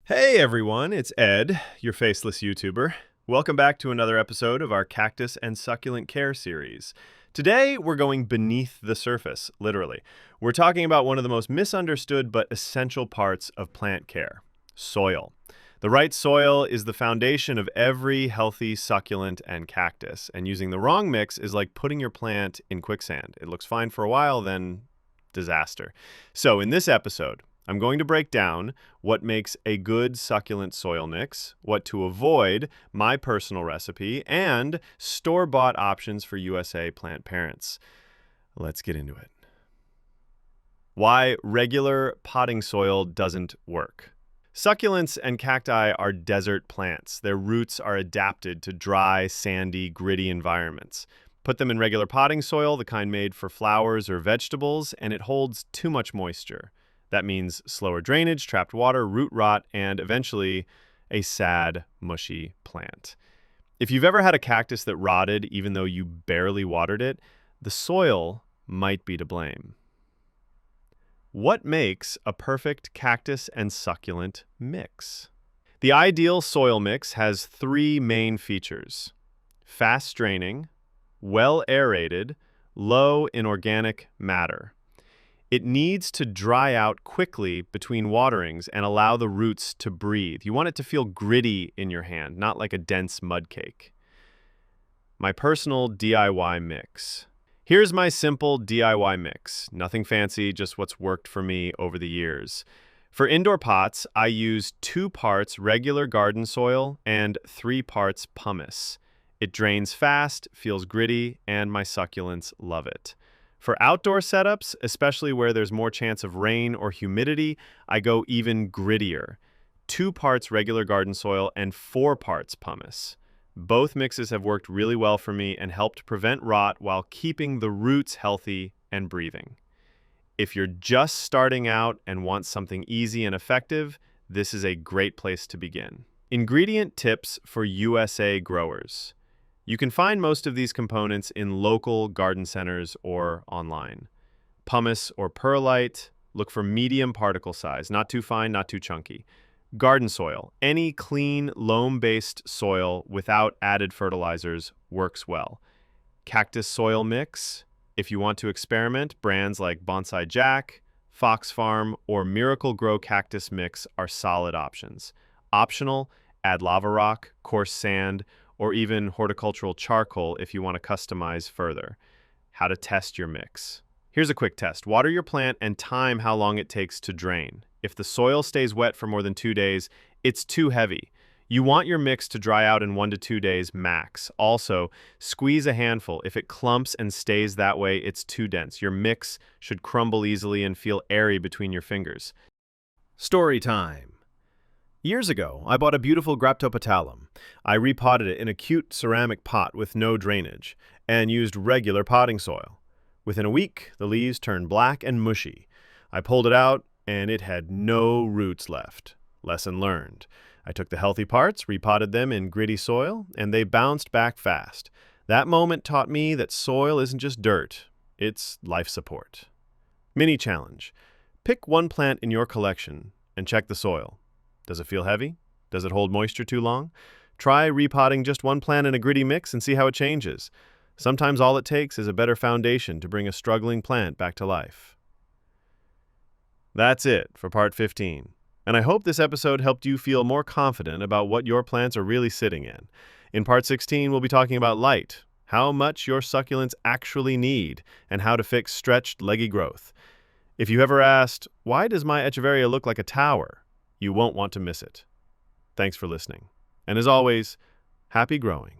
Hey everyone, it's Ed, your faceless YouTuber. Welcome back to another episode of our Cactus and Succulent Care series. Today, we're going beneath the surface, literally. We're talking about one of the most misunderstood but essential parts of plant care, soil. The right soil is the foundation of every healthy succulent and cactus, and using the wrong mix is like putting your plant in quicksand. It looks fine for a while, then disaster. So in this episode, I'm going to break down what makes a good succulent soil mix, what to avoid, my personal recipe, and store-bought options for USA plant parents. Let's get into it. Why regular potting soil doesn't work. Succulents and cacti are desert plants. Their roots are adapted to dry, sandy, gritty environments. Put them in regular potting soil, the kind made for flowers or vegetables, and it holds too much moisture. That means slower drainage, trapped water, root rot, and eventually a sad, mushy plant. If you've ever had a cactus that rotted even though you barely watered it, the soil might be to blame. What makes a perfect cactus and succulent mix? The ideal soil mix has three main features: fast draining, well aerated, low in organic matter. It needs to dry out quickly between waterings and allow the roots to breathe. You want it to feel gritty in your hand, not like a dense mud cake. My personal DIY mix. Here's my simple DIY mix. Nothing fancy, just what's worked for me over the years. For indoor pots, I use 2 parts regular garden soil and 3 parts pumice. It drains fast, feels gritty, and my succulents love it. For outdoor setups, especially where there's more chance of rain or humidity, I go even grittier. 2 parts regular garden soil and 4 parts pumice. Both mixes have worked really well for me and helped prevent rot while keeping the roots healthy and breathing. If you're just starting out and want something easy and effective, this is a great place to begin. Ingredient tips for USA growers. You can find most of these components in local garden centers or online. Pumice or perlite, look for medium particle size, not too fine, not too chunky. Garden soil, any clean, loam-based soil without added fertilizers works well. Cactus soil mix, if you want to experiment, brands like Bonsai Jack, Fox Farm, or Miracle Grow Cactus Mix are solid options. Optional, add lava rock, coarse sand, or even horticultural charcoal if you want to customize further. How to test your mix. Here's a quick test. Water your plant and time how long it takes to drain. If the soil stays wet for more than 2 days, it's too heavy. You want your mix to dry out in 1 to 2 days max. Also, squeeze a handful. If it clumps and stays that way, it's too dense. Your mix should crumble easily and feel airy between your fingers. Story time. Years ago, I bought a beautiful Graptopetalum. I repotted it in a cute ceramic pot with no drainage and used regular potting soil. Within a week, the leaves turned black and mushy. I pulled it out, and it had no roots left. Lesson learned. I took the healthy parts, repotted them in gritty soil, and they bounced back fast. That moment taught me that soil isn't just dirt, it's life support. Mini challenge. Pick one plant in your collection and check the soil. Does it feel heavy? Does it hold moisture too long? Try repotting just one plant in a gritty mix and see how it changes. Sometimes all it takes is a better foundation to bring a struggling plant back to life. That's it for part 15. And I hope this episode helped you feel more confident about what your plants are really sitting in. In part 16, we'll be talking about light, how much your succulents actually need, and how to fix stretched, leggy growth. If you ever asked, why does my Echeveria look like a tower? You won't want to miss it. Thanks for listening. And as always, happy growing.